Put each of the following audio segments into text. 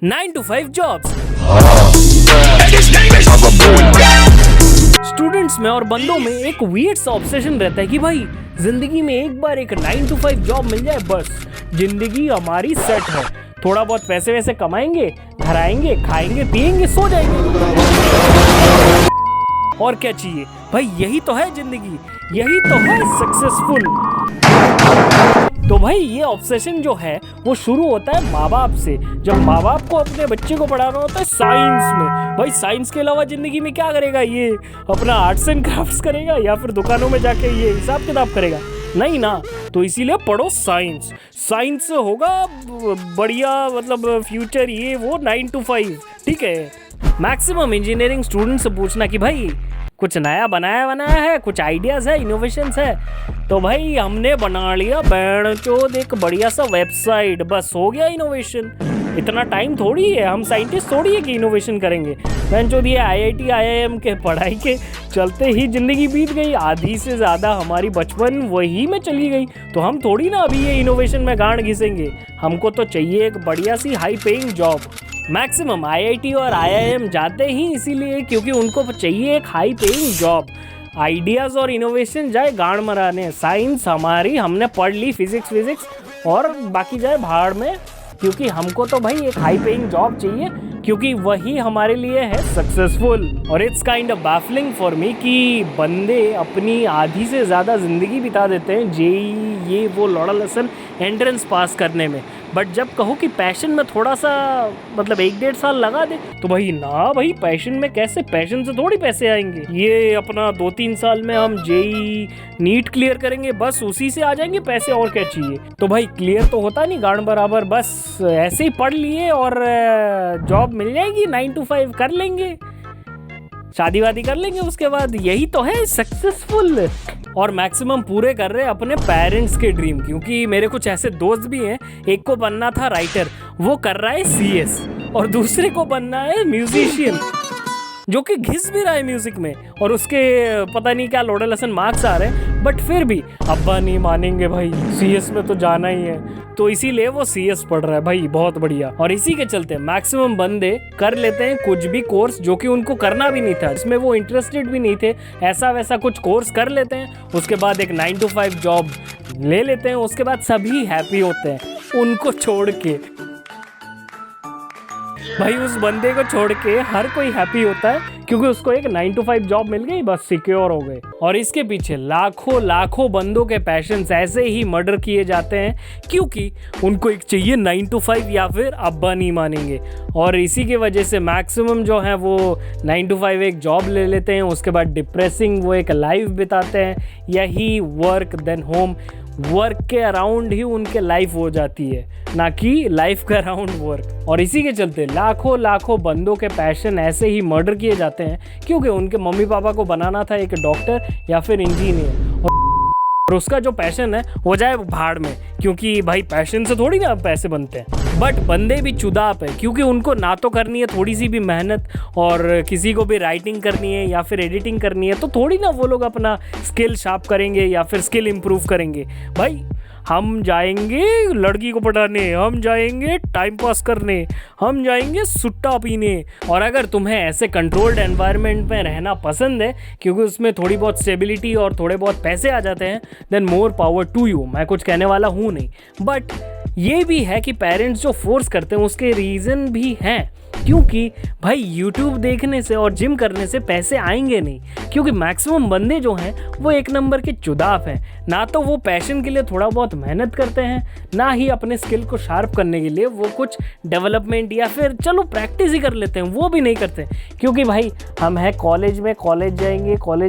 9 to 5 jobs. Students में और बंदों में एक वियर्ड सा ऑब्सेशन रहता है कि भाई जिंदगी में एक बार एक 9 to 5 जॉब मिल जाए, बस जिंदगी हमारी सेट है। थोड़ा बहुत पैसे वैसे कमाएंगे, घर आएंगे, खाएंगे, पिएंगे, सो जाएंगे। और क्या चाहिए भाई, यही तो है जिंदगी, यही तो है सक्सेसफुल। तो भाई ये ऑब्सेशन जो है वो शुरू होता है माँ बाप से। जब माँ बाप को अपने बच्चे को पढ़ाना होता है साइंस में, भाई साइंस के अलावा जिंदगी में क्या करेगा, ये अपना आर्ट्स एंड क्राफ्ट्स करेगा या फिर दुकानों में जाके ये हिसाब किताब करेगा, नहीं ना। तो इसीलिए पढ़ो साइंस, साइंस होगा बढ़िया, मतलब फ्यूचर ये वो 9 to 5, ठीक है। मैक्सिमम इंजीनियरिंग स्टूडेंट से पूछना कि भाई कुछ नया बनाया है, कुछ आइडियाज़ है, इनोवेशंस है, तो भाई हमने बना लिया बैंचोद एक बढ़िया सा वेबसाइट, बस हो गया इनोवेशन। इतना टाइम थोड़ी है, हम साइंटिस्ट थोड़ी है कि इनोवेशन करेंगे। बैंचोद ये IIT IIM के पढ़ाई के चलते ही ज़िंदगी बीत गई, आधी से ज़्यादा हमारी बचपन वही में चली गई। तो हम थोड़ी ना अभी ये इनोवेशन में गांड घिसेंगे, हमको तो चाहिए एक बढ़िया सी high paying job. Maximum IIT और IIM जाते ही इसीलिए क्योंकि उनको चाहिए एक हाई पेइंग जॉब। आइडियाज़ और इनोवेशन जाए गांड मराने, साइंस हमारी हमने पढ़ ली, फिजिक्स और बाकी जाए भाड़ में, क्योंकि हमको तो भाई एक हाई पेइंग जॉब चाहिए, क्योंकि वही हमारे लिए है सक्सेसफुल। और it's kind of baffling for me कि बंदे अपनी आधी से ज़्यादा ज़िंदगी बिता देते हैं JEE ये वो लौड़ा लसन एंट्रेंस पास करने में, बट जब कहो कि पैशन में थोड़ा सा मतलब 1-1.5 साल लगा दे, तो भाई ना भाई, पैशन में कैसे, पैशन से थोड़ी पैसे आएंगे। ये अपना 2-3 साल में हम JEE नीट क्लियर करेंगे, बस उसी से आ जाएंगे पैसे, और क्या चाहिए। तो भाई क्लियर तो होता नहीं गांड बराबर, बस ऐसे ही पढ़ लिए और जॉब मिल जाएगी, 9 to 5 कर लेंगे, शादी वादी कर लेंगे उसके बाद, यही तो है सक्सेसफुल। और मैक्सिमम पूरे कर रहे हैं अपने पेरेंट्स के ड्रीम, क्योंकि मेरे कुछ ऐसे दोस्त भी हैं, एक को बनना था राइटर, वो कर रहा है CS, और दूसरे को बनना है म्यूजिशियन, जो कि घिस भी रहा है म्यूजिक में, और उसके पता नहीं क्या लोडे लसन मार्क्स आ रहे हैं, बट फिर भी अब्बा नहीं मानेंगे भाई, CS में तो जाना ही है, तो इसीलिए वो CS पढ़ रहा है भाई, बहुत बढ़िया। और इसी के चलते मैक्सिमम बंदे कर लेते हैं कुछ भी कोर्स जो कि उनको करना भी नहीं था, इसमें वो इंटरेस्टेड भी नहीं थे, ऐसा वैसा कुछ कोर्स कर लेते हैं, उसके बाद एक 9 to 5 जॉब ले लेते हैं, उसके बाद सभी हैप्पी होते हैं उनको छोड़ के। भाई उस बंदे को छोड़ के हर कोई हैप्पी होता है, क्योंकि उसको एक 9 to 5 जॉब मिल गई, बस सिक्योर हो गए। और इसके पीछे लाखों बंदों के पैशंस ऐसे ही मर्डर किए जाते हैं, क्योंकि उनको एक चाहिए 9 to 5 या फिर अब्बा नहीं मानेंगे। और इसी की वजह से मैक्सिमम जो है वो 9 to 5 एक जॉब ले लेते हैं, उसके बाद डिप्रेसिंग वो एक लाइफ बिताते हैं, यही वर्क देन होम, वर्क के अराउंड ही उनके लाइफ हो जाती है, ना कि लाइफ के अराउंड वर्क। और इसी के चलते लाखों बंदों के पैशन ऐसे ही मर्डर किए जाते हैं, क्योंकि उनके मम्मी पापा को बनाना था एक डॉक्टर या फिर इंजीनियर, और उसका जो पैशन है वो जाए भाड़ में, क्योंकि भाई पैशन से थोड़ी ना पैसे बनते हैं। बट बंदे भी चुदाप है, क्योंकि उनको ना तो करनी है थोड़ी सी भी मेहनत, और किसी को भी राइटिंग करनी है या फिर एडिटिंग करनी है, तो थोड़ी ना वो लोग अपना स्किल शार्प करेंगे या फिर स्किल इम्प्रूव करेंगे। भाई हम जाएंगे लड़की को पटाने, हम जाएंगे टाइम पास करने, हम जाएंगे सुट्टा पीने। और अगर तुम्हें ऐसे कंट्रोल्ड एनवायरनमेंट में रहना पसंद है, क्योंकि उसमें थोड़ी बहुत स्टेबिलिटी और थोड़े बहुत पैसे आ जाते हैं, then more power to you, मैं कुछ कहने वाला हूँ नहीं। बट ये भी है कि पेरेंट्स जो फोर्स करते हैं उसके रीज़न भी हैं, क्योंकि भाई YouTube देखने से और जिम करने से पैसे आएंगे नहीं, क्योंकि मैक्सिमम बंदे जो हैं वो एक नंबर के चुदाफ हैं, ना तो वो पैशन के लिए थोड़ा बहुत मेहनत करते हैं, ना ही अपने स्किल को शार्प करने के लिए वो कुछ डेवलपमेंट या फिर चलो प्रैक्टिस ही कर लेते हैं, वो भी नहीं करते, क्योंकि भाई हम हैं कॉलेज में, कॉलेज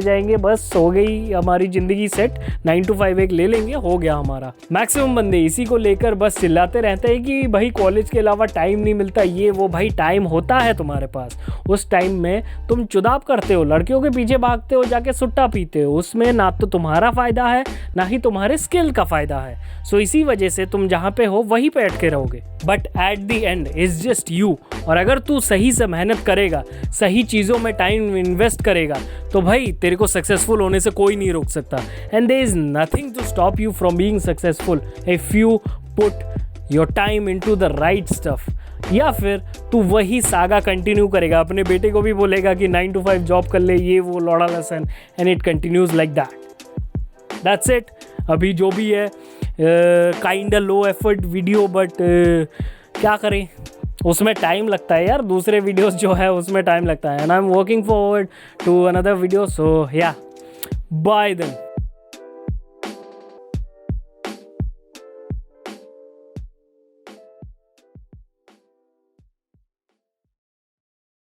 जाएंगे, बस हो गई हमारी ज़िंदगी सेट, 9 to 5 एक ले लेंगे, हो गया हमारा। मैक्सिमम बंदे इसी को लेकर बस चिल्लाते रहते हैं कि भाई कॉलेज के अलावा टाइम नहीं मिलता, ये वो। भाई टाइम होता है तुम्हारे पास, उस टाइम में तुम चुदाप करते हो, लड़कियों के पीछे भागते हो, जाके सुट्टा पीते हो, उसमें ना तो तुम्हारा फायदा है ना ही तुम्हारे स्किल का फायदा है। सो इसी वजह से तुम जहाँ पे हो वहीं पे अटके रहोगे। But at the end is just you, और अगर तू सही से मेहनत करेगा, सही चीज़ों में टाइम इन्वेस्ट करेगा, तो भाई तेरे को सक्सेसफुल होने से कोई नहीं रोक सकता। And there is nothing to stop you from being successful if you put your time into the right stuff. या फिर तू वही सागा कंटिन्यू करेगा, अपने बेटे को भी बोलेगा कि 9 to 5 जॉब कर ले, ये वो लौड़ा लसन, and it continues like that's it. अभी जो भी है kind low effort video, but क्या करें, उसमें टाइम लगता है यार, दूसरे वीडियोस जो है उसमें टाइम लगता है, and I am working forward to another video. So yeah bye then.